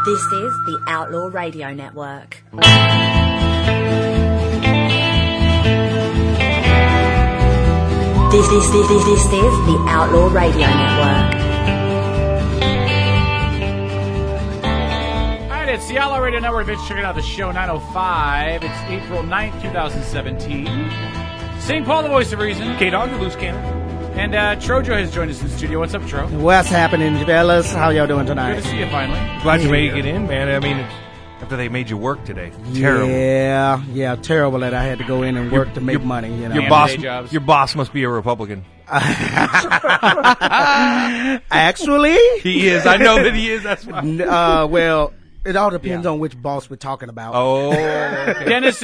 This is the Outlaw Radio Network. This is the Outlaw Radio Network. All right, it's the Outlaw Radio Network. Thanks for checking out the show 905. It's April 9th, 2017. St. Paul, the voice of reason. K-Dog, the loose cannon. And Trojo has joined us in the studio. What's up, Tro? What's happening, fellas? How y'all doing tonight? Good to see you finally. Glad you made it in, man. I mean, after they made you work today. Terrible. Yeah, terrible that I had to go in and work to make money. You know? Your boss must be a Republican. Actually, he is. I know that he is. That's why. Well, it all depends on which boss we're talking about. Oh, okay. Dennis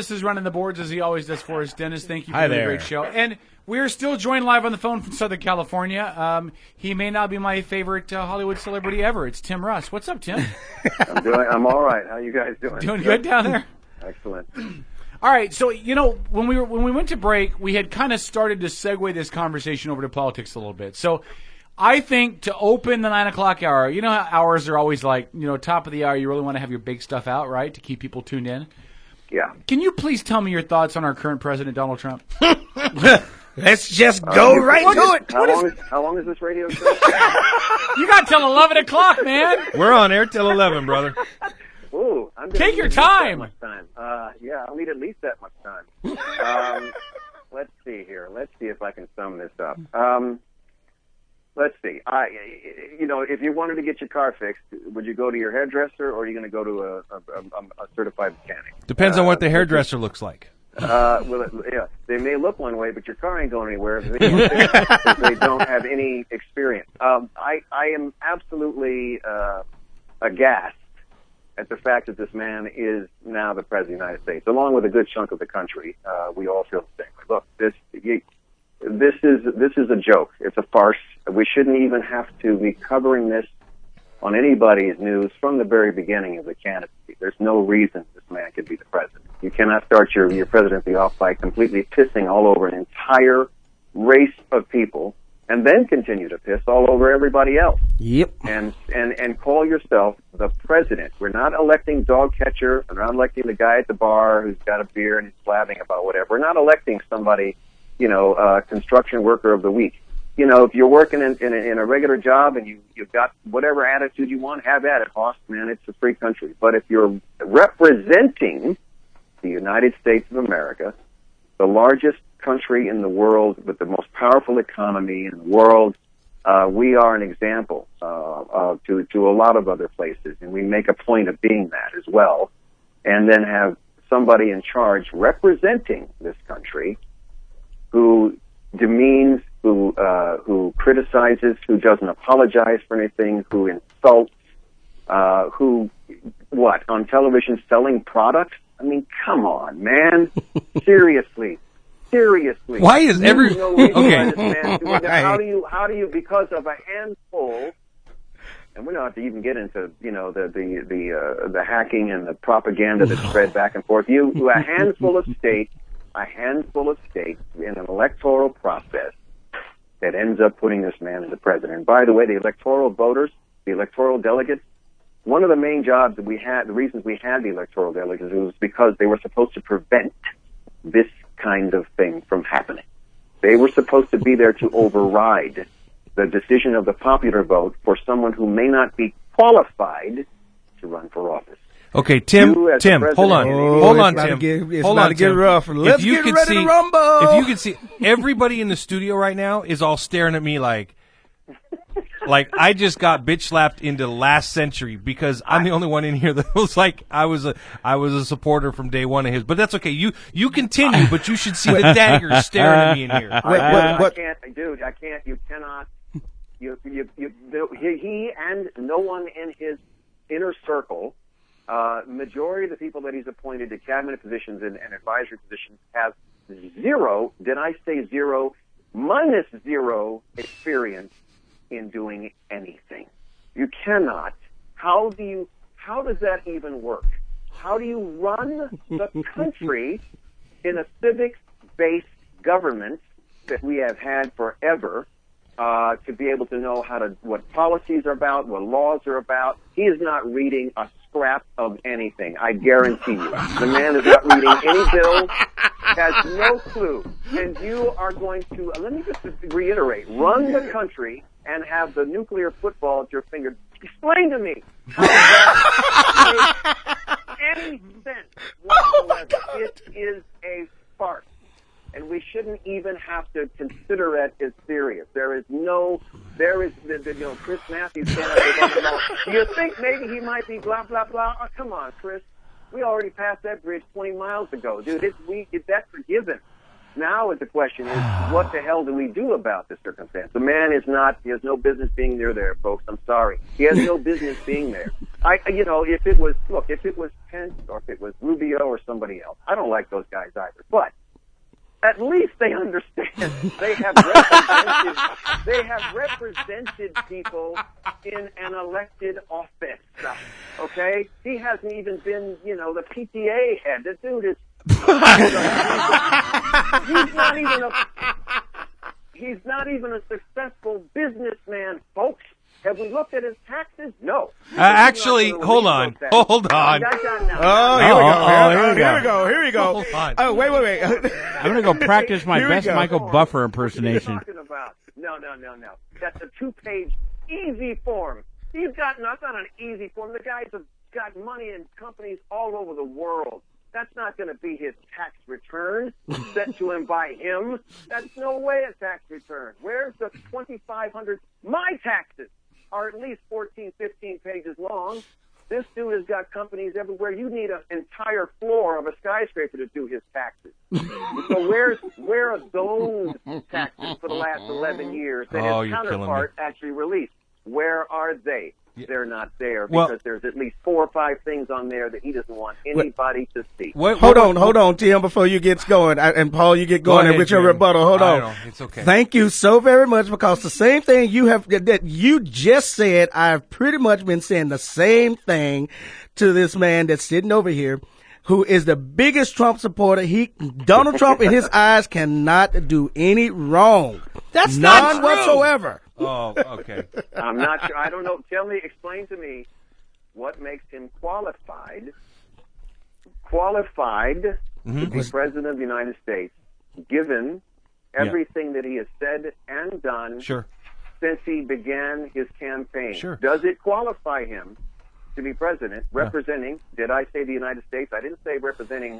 is running the boards as he always does for us. Dennis, thank you for the great show. And we're still joined live on the phone from Southern California. He may not be my favorite Hollywood celebrity ever. It's Tim Russ. What's up, Tim? I'm all right. How you guys doing? Doing good down there? Excellent. All right. So, when we went to break, we had kind of started to segue this conversation over to politics a little bit. So, I think to open the 9 o'clock hour, you know how hours are always like, top of the hour, you really want to have your big stuff out, right, to keep people tuned in? Yeah. Can you please tell me your thoughts on our current president, Donald Trump? Let's just go right to it. How long is this radio show? You got till 11 o'clock, man. We're on air till 11, brother. Ooh, take your time. Much time. Yeah, I'll need at least that much time. Let's see here. Let's see if I can sum this up. Let's see. If you wanted to get your car fixed, would you go to your hairdresser or are you going to go to a certified mechanic? Depends on what the hairdresser looks like. They may look one way, but your car ain't going anywhere if they don't have any experience. I am absolutely aghast at the fact that this man is now the President of the United States, along with a good chunk of the country. We all feel the same. Look, this is a joke. It's a farce. We shouldn't even have to be covering this on anybody's news from the very beginning of the candidacy. There's no reason this man could be the president. You cannot start your presidency off by completely pissing all over an entire race of people and then continue to piss all over everybody else. Yep. And call yourself the president. We're not electing dog catcher. We're not electing the guy at the bar who's got a beer and he's blabbing about whatever. We're not electing somebody, construction worker of the week. If you're working in a regular job and you've got whatever attitude you want, have at it, Hoss, man. It's a free country. But if you're representing the United States of America, the largest country in the world with the most powerful economy in the world, we are an example to a lot of other places, and we make a point of being that as well. And then have somebody in charge representing this country who demeans, who criticizes, who doesn't apologize for anything, who insults, who on television selling products? I mean, come on, man. Seriously. Why is every okay? How do you because of a handful? And we don't have to even get into the hacking and the propaganda that's spread back and forth. A handful of states in an electoral process that ends up putting this man as the president. And by the way, the electoral voters, the electoral delegates, one of the main jobs that we had, the reasons we had the electoral delegates was because they were supposed to prevent this kind of thing from happening. They were supposed to be there to override the decision of the popular vote for someone who may not be qualified to run for office. Okay, Tim, hold on, Tim. Hold on, get rough. Let's get ready to rumble. If you could see, everybody in the studio right now is all staring at me like I just got bitch slapped into last century because I'm the only one in here that was like I was a supporter from day one of his. But that's okay. You continue, but you should see the daggers staring at me in here. I can't, dude. I can't. You cannot. He and no one in his inner circle. Majority of the people that he's appointed to cabinet positions and advisory positions have zero, did I say zero, -0 experience in doing anything. You cannot. How does that even work? How do you run the country in a civics-based government that we have had forever to be able to know what policies are about, what laws are about. He is not reading a scrap of anything. I guarantee you. The man is not reading any bills, has no clue. And you are going to, let me just reiterate, run the country and have the nuclear football at your finger. Explain to me how that makes any sense whatsoever. It is a farce. And we shouldn't even have to consider it as serious. Chris Matthews standing up there talking about, do you think maybe he might be blah, blah, blah? Oh, come on, Chris. We already passed that bridge 20 miles ago. Dude, that's forgiven. Now the question is, what the hell do we do about this circumstance? The man he has no business being near there, folks. I'm sorry. He has no business being there. If it was Pence or if it was Rubio or somebody else, I don't like those guys either. But at least they understand. They have represented people in an elected office. Okay? He hasn't even been, the PTA head. The dude is he's not even a successful businessman, folks. Have we looked at his taxes? No. Actually, hold on. Hold on. Here we go. Hold on. Oh, wait. I'm going to go practice my best Michael Buffer impersonation. What are you talking about? No. That's a 2-page easy form. He's got, no, it's not an easy form. The guys have got money in companies all over the world. That's not going to be his tax return sent to him by him. That's no way a tax return. Where's the 2,500? My taxes are at least 14, 15 pages long. This dude has got companies everywhere. You need an entire floor of a skyscraper to do his taxes. So where are those taxes for the last 11 years that his counterpart actually released? Where are they? They're not there because there's at least 4 or 5 things on there that he doesn't want anybody to see. Hold on, Tim, before you get going. And Paul, you get going and with your rebuttal. Hold on. It's okay. Thank you so very much, because the same thing that you just said, I've pretty much been saying the same thing to this man that's sitting over here, who is the biggest Trump supporter. Donald Trump in his eyes cannot do any wrong. That's none not true. whatsoever. Oh, okay. I'm not sure. I don't know. Explain to me what makes him qualified to be president of the United States, given everything that he has said and done since he began his campaign. Sure. Does it qualify him to be president representing, did I say the United States? I didn't say representing,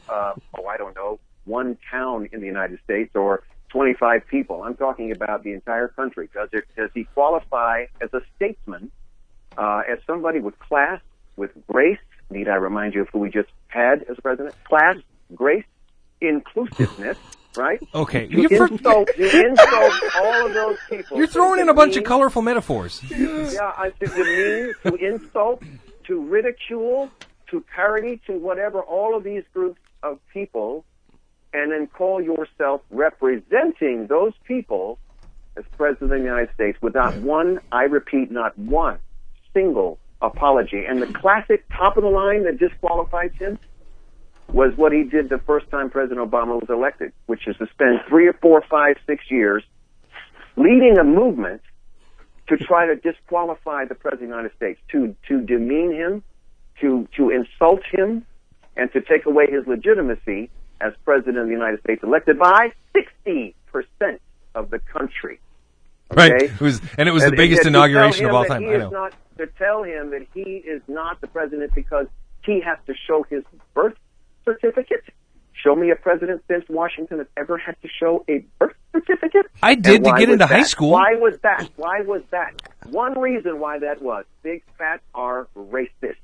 one town in the United States or 25 people. I'm talking about the entire country. Does he qualify as a statesman, as somebody with class, with grace? Need I remind you of who we just had as president? Class, grace, inclusiveness, right? Okay. To insult all of those people. You're throwing in a bunch of colorful metaphors. Yeah, to insult, to ridicule, to parody, to whatever, all of these groups of people, and then call yourself representing those people as President of the United States without one, I repeat, not one single apology. And the classic top of the line that disqualifies him was what he did the first time President Obama was elected, which is to spend 3 or 4, 5, 6 years leading a movement to try to disqualify the President of the United States, to demean him, to insult him, and to take away his legitimacy as President of the United States, elected by 60% of the country. Okay? Right. It was the biggest inauguration of all time. I know. To tell him that he is not the president because he has to show his birth certificate. Show me a president since Washington has ever had to show a birth certificate. I did to get into high school. Why was that? One reason why that was, big fat R racists.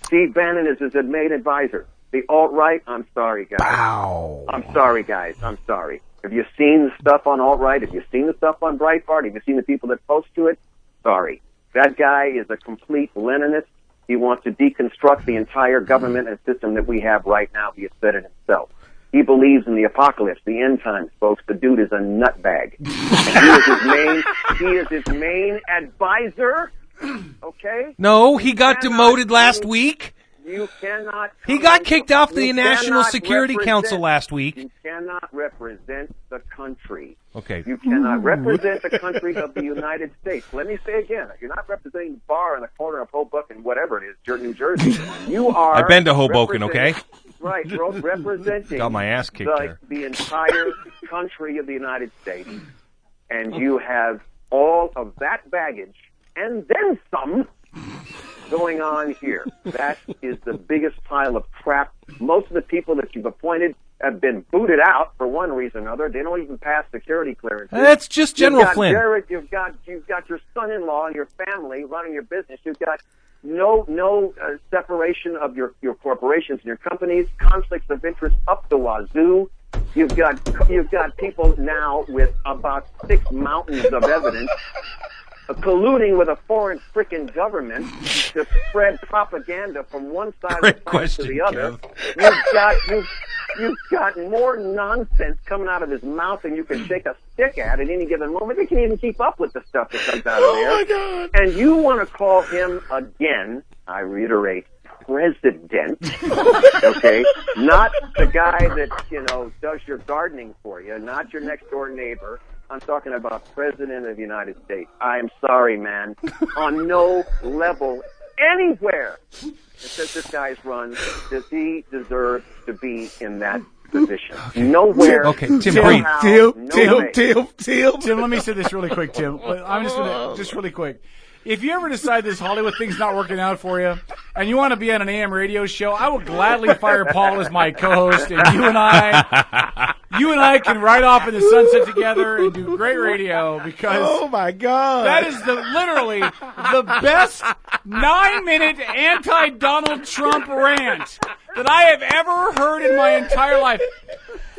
Steve Bannon is his main advisor. The alt-right, I'm sorry, guys. Wow. I'm sorry, guys. I'm sorry. Have you seen the stuff on alt-right? Have you seen the stuff on Breitbart? Have you seen the people that post to it? Sorry. That guy is a complete Leninist. He wants to deconstruct the entire government and system that we have right now. He has said it himself. He believes in the apocalypse, the end times, folks. The dude is a nutbag. And he is his main advisor. Okay? No, he got demoted last week. You cannot. He got kicked off the National Security Council last week. You cannot represent the country Okay. You cannot represent the country of the United States. Let me say again, you're not representing the bar in the corner of Hoboken, whatever it is, New Jersey. You are. I've been to Hoboken, okay? Right, representing Got my ass kicked there. The entire country of the United States. And you have all of that baggage and then some going on here. That is the biggest pile of crap. Most of the people that you've appointed have been booted out for one reason or another. They don't even pass security clearances. That's just General Flynn. Jared, you've got your son-in-law and your family running your business. You've got no separation of your corporations and your companies. Conflicts of interest up the wazoo. You've got people now with about 6 mountains of evidence colluding with a foreign frickin' government to spread propaganda from one side of the planet to the other. You've got more nonsense coming out of his mouth than you can shake a stick at any given moment. They can't even keep up with the stuff that comes out of there. Oh, my God. And you want to call him again, I reiterate, president, okay? Not the guy that, does your gardening for you, not your next door neighbor. I'm talking about President of the United States. I'm sorry, man. On no level anywhere that this guy's run does he deserve to be in that position. Nowhere. Okay, Tim, Tim, let me say this really quick, Tim. I'm just really quick. If you ever decide this Hollywood thing's not working out for you, and you want to be on an AM radio show, I will gladly fire Paul as my co-host, and you and I can ride off in the sunset together and do great radio because oh my God, that is literally the best 9-minute anti-Donald Trump rant that I have ever heard in my entire life.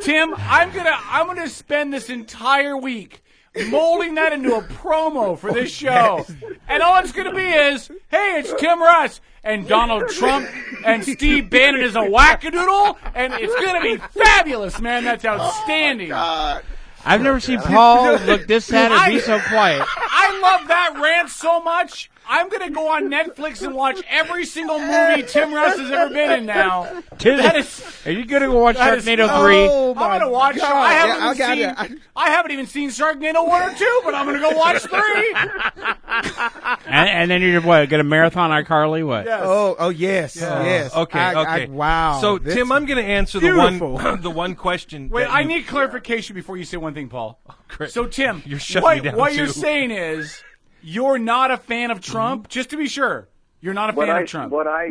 Tim, I'm gonna spend this entire week molding that into a promo for this show. And all it's going to be is, hey, it's Tim Russ and Donald Trump and Steve Bannon is a wackadoodle, and it's going to be fabulous, man. That's outstanding. God. I've never seen Paul look this sad and be so quiet. I love that rant so much. I'm going to go on Netflix and watch every single movie Tim Russ has ever been in now. Are you going to go watch Sharknado 3? Oh, I'm going to watch I haven't even seen Sharknado 1 or 2, but I'm going to go watch 3. and then you're going to marathon iCarly? What? Yes. Oh, yes. Yes. Okay. Wow. So, Tim, I'm going to answer the one question. Wait, I need clarification before you say one thing, Paul. Great. So, Tim, you're shutting me down what too. you're saying is you're not a fan of Trump, just to be sure. You're not a fan of Trump. What I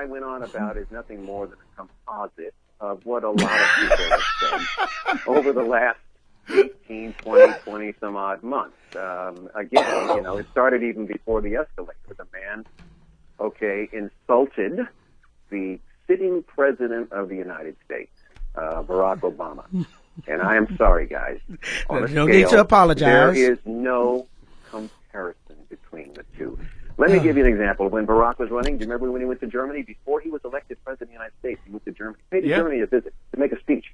went on about is nothing more than a composite of what a lot of people have said over the last 18, 20 some odd months. Again, it started even before the escalator. The man, insulted the sitting president of the United States, Barack Obama. And I am sorry, guys. No need to apologize. There is no comparison between the two. Let me give you an example. When Barack was running, do you remember when he went to Germany? Before he was elected president of the United States, he went to Germany. He paid to Germany to visit, to make a speech.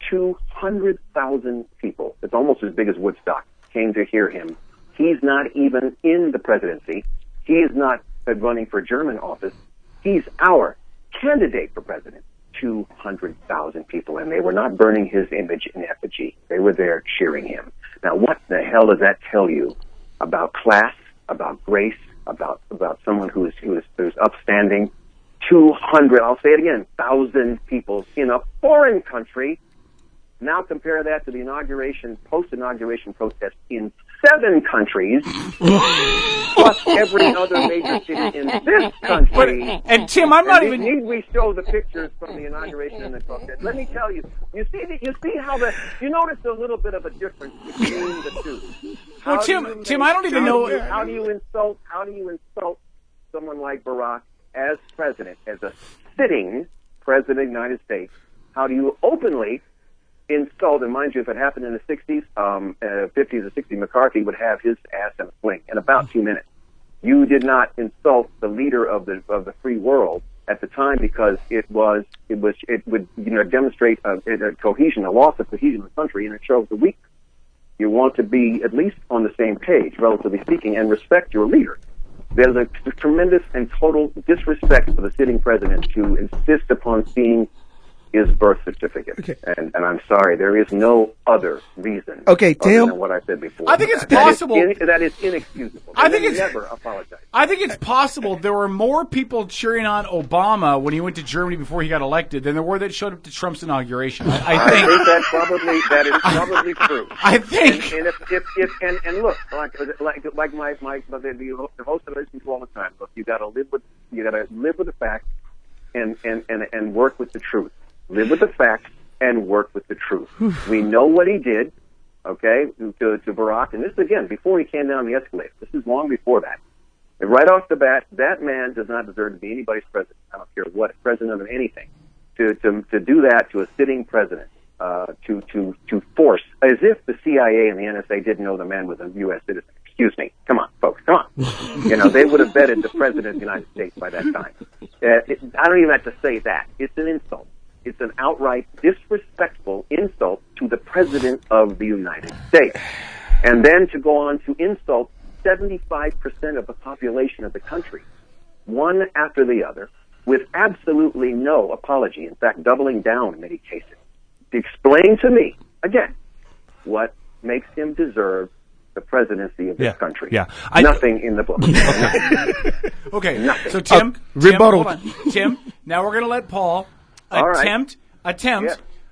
200,000 people, it's almost as big as Woodstock, came to hear him. He's not even in the presidency. He is not running for German office. He's our candidate for president. 200,000 people, and they were not burning his image in effigy. They were there cheering him. Now, what the hell does that tell you about class, about grace, about someone who's upstanding? 200, I'll say it again, 1,000 people in a foreign country. Now compare that to the post-inauguration protest in 7 countries, plus every other major city in this country. And Tim, I'm not even. Need we show the pictures from the inauguration and the protest? Let me tell you. You see how you notice a little bit of a difference between the two. Well, Tim, I don't even know. How do you insult someone like Barack as president, as a sitting president of the United States? How do you openly insult, and mind you, if it happened in the 60s, 50s or 60s, McCarthy would have his ass in a sling in about 2 minutes. You did not insult the leader of the free world at the time because it would demonstrate a cohesion, a loss of cohesion in the country, and it shows the weakness. You want to be at least on the same page, relatively speaking, and respect your leader. There's a tremendous and total disrespect for the sitting president to insist upon seeing his birth certificate. Okay. And I'm sorry, there is no other reason. Okay, Tim. Other than what I said before. I think it's possible. That is inexcusable. I think it's never apologize. I think it's possible there were more people cheering on Obama when he went to Germany before he got elected than there were that showed up to Trump's inauguration. I think that is probably true. I think. And look, like the host that I listen to all the time. Look, you got to live with the facts and work with the truth. Live with the facts and work with the truth. We know what he did, okay, to Barack, and this is, again, before he came down the escalator. This is long before that. And right off the bat, that man does not deserve to be anybody's president. I don't care what, president of anything. To do that to a sitting president, to force, as if the CIA and the NSA didn't know the man was a U.S. citizen. Excuse me. Come on, folks. Come on. They would have vetted the president of the United States by that time. I don't even have to say that. It's an insult. It's an outright disrespectful insult to the President of the United States. And then to go on to insult 75% of the population of the country, one after the other, with absolutely no apology, in fact, doubling down in many cases. Explain to me, again, what makes him deserve the presidency of this country. Yeah. Nothing in the book. Okay. Nothing. So, Tim, rebuttal. Hold on. Tim, now we're going to let Paul attempt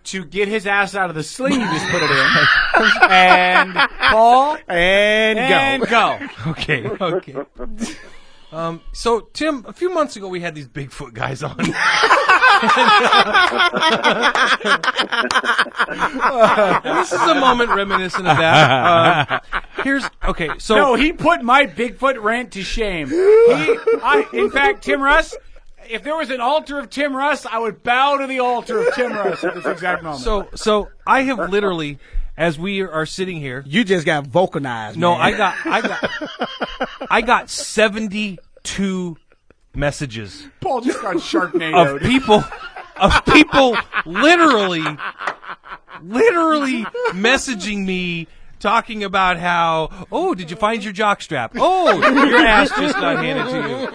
to get his ass out of the sling you just put it in. And Paul, and go. Okay. So, Tim, a few months ago we had these Bigfoot guys on. And this is a moment reminiscent of that. No, he put my Bigfoot rant to shame. In fact, Tim Russ, if there was an altar of Tim Russ, I would bow to the altar of Tim Russ at this exact moment. So I have literally, as we are sitting here, you just got vulcanized. No, man. I got 72 messages. Paul just got Sharknadoed. Of people literally messaging me, talking about how, did you find your jockstrap? Your ass just got handed to you.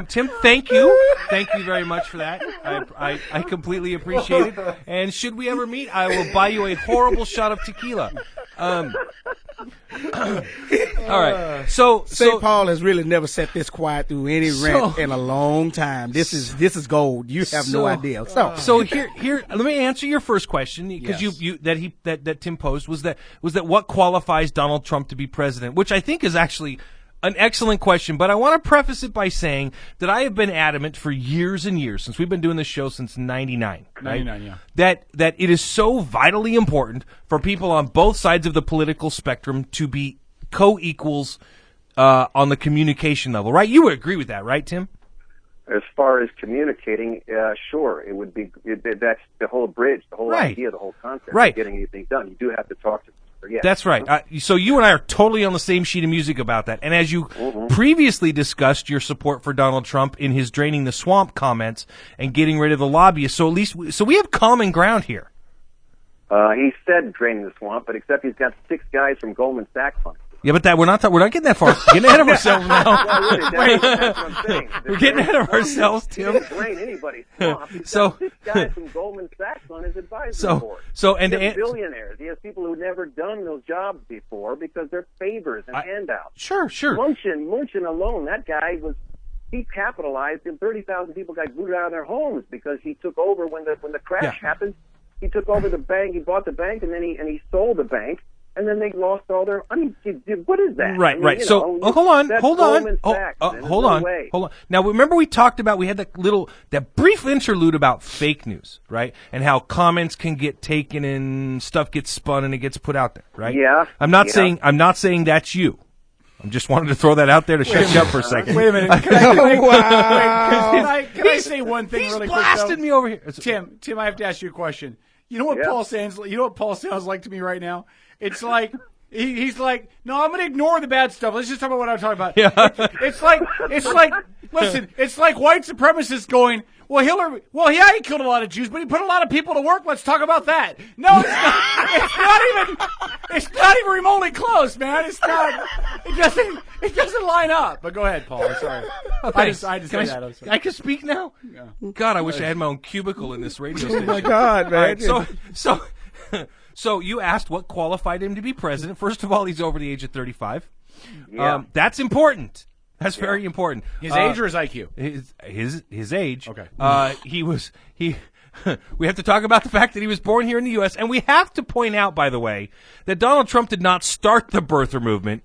Tim, thank you. Thank you very much for that. I completely appreciate it. And should we ever meet, I will buy you a horrible shot of tequila. All right. St. Paul has really never sat this quiet through any rant in a long time. This is gold. You have no idea. So here, let me answer your first question, because that Tim posed was that what qualifies Donald Trump to be president, which I think is actually an excellent question, but I want to preface it by saying that I have been adamant for years and years, since we've been doing this show since 99. Right? 99, yeah. That it is so vitally important for people on both sides of the political spectrum to be co-equals on the communication level, right? You would agree with that, right, Tim? As far as communicating, sure, it would be. That's the whole bridge, the whole idea, the whole concept of getting anything done. You do have to talk to. Yes. That's right. So you and I are totally on the same sheet of music about that. And as you previously discussed your support for Donald Trump in his draining the swamp comments and getting rid of the lobbyists, so at least we have common ground here. He said draining the swamp, but except he's got 6 guys from Goldman Sachs on it. Yeah, but we're not getting that far. Getting ahead of ourselves now. Well, really, that's what I'm saying. We're getting ahead of ourselves, Tim. He didn't drain anybody's swamp. He's got 6 guys from Goldman Sachs on his advisory board. He has billionaires. He has people who've never done those jobs before because they're favors and handouts. Sure. Munchin alone, that guy he capitalized, and 30,000 people got booted out of their homes because he took over when the crash happened. He took over the bank. He bought the bank, and then he sold the bank. And then they lost all their. I mean, what is that? Right. So hold on. Now remember we talked about, we had that brief interlude about fake news, right? And how comments can get taken and stuff gets spun and it gets put out there, right? Yeah. I'm not saying that's you. I'm just wanted to throw that out there to shut you up for a second. Wait a minute. Can I say one thing really quick? He's blasted me over here. Tim, I have to ask you a question. You know what Paul sounds like to me right now? It's like He's like, no, I'm going to ignore the bad stuff. Let's just talk about what I'm talking about. Yeah. It's like, listen, it's like white supremacists going, well, yeah, he killed a lot of Jews, but he put a lot of people to work. Let's talk about that. No, it's not even remotely close, man. It doesn't line up. But go ahead, Paul. I'm sorry. I just say that. I'm sorry. I can speak now? Yeah. God, I wish I had my own cubicle in this radio station. Oh my God, man! All right, so you asked what qualified him to be president. First of all, he's over the age of 35. Yeah. That's important. That's very important. His age or his IQ? His age. Okay. We have to talk about the fact that he was born here in the U.S., and we have to point out, by the way, that Donald Trump did not start the birther movement.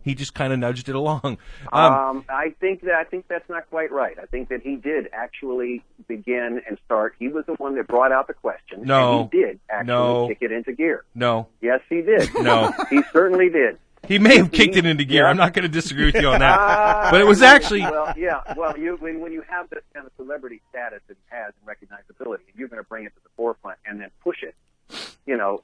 He just kind of nudged it along. I think that's not quite right. I think that he did actually begin and start. He was the one that brought out the question. No. And he did actually kick it into gear. No. Yes, he did. No. He certainly did. He may have kicked it into gear. Yeah. I'm not going to disagree with you on that. But it was actually... Well, yeah. Well, when you have this kind of celebrity status that he has and recognizability, and you're going to bring it to the forefront and then push it,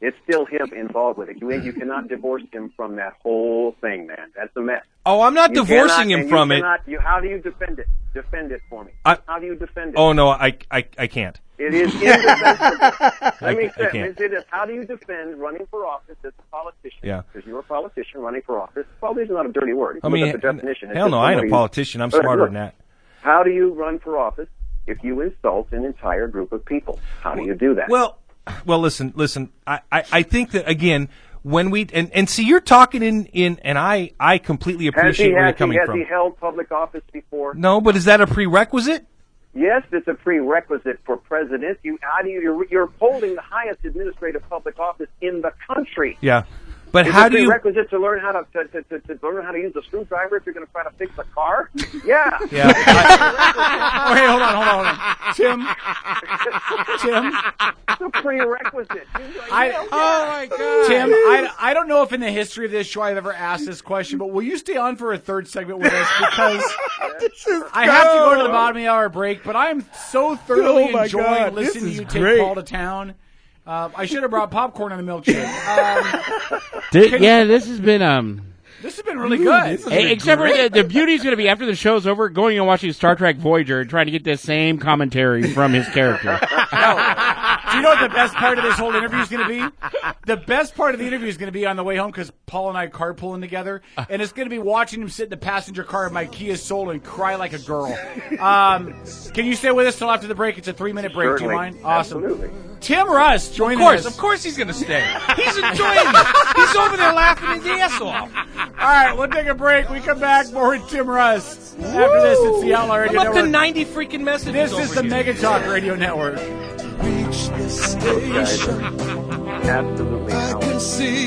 it's still him involved with it. You cannot divorce him from that whole thing, man. That's a mess. Oh, I'm not divorcing him from it. How do you defend it? Defend it for me. How do you defend it? Oh, no, I can't. It is indefensible. Let me say, can't. it is. How do you defend running for office as a politician? Yeah. Because you're a politician running for office. Politician is not a dirty word. I mean, look at the definition. hell no, I ain't a politician. I'm smarter than that. How do you run for office if you insult an entire group of people? How do you do that? Well, listen. I think that, again, when we and see, you're talking in and I completely appreciate where you're coming from. Has he held public office before? No, but is that a prerequisite? Yes, it's a prerequisite for president. You're holding the highest administrative public office in the country. Yeah, but it's how a do you? Prerequisite to learn how to learn how to use a screwdriver if you're going to try to fix a car. Yeah. Yeah. Okay, hold on, Tim. It's a prerequisite. Oh my God, Tim. I don't know if in the history of this show I've ever asked this question, but will you stay on for a third segment with us because I have to go to the bottom of the hour break. But I am so thoroughly enjoying listening to you take Paul to town. I should have brought popcorn on the milkshake. This has been This has been really good. Except for the beauty is going to be after the show's over, going and watching Star Trek Voyager and trying to get the same commentary from his character. Do you know what the best part of this whole interview is going to be? The best part of the interview is going to be on the way home because Paul and I carpooling together, and it's going to be watching him sit in the passenger car of my Kia Soul and cry like a girl. Can you stay with us till after the break? It's a 3-minute break. Certainly. Do you mind? Awesome. Absolutely. Tim Russ joining us. Of course he's going to stay. He's enjoying it. He's over there laughing his ass off. All right, we'll take a break. We come back more with Tim Russ. After this, it's the Outlaw Radio I'm up Network. to 90 freaking messages. This is the Mega Talk Radio Network. Absolutely. I can see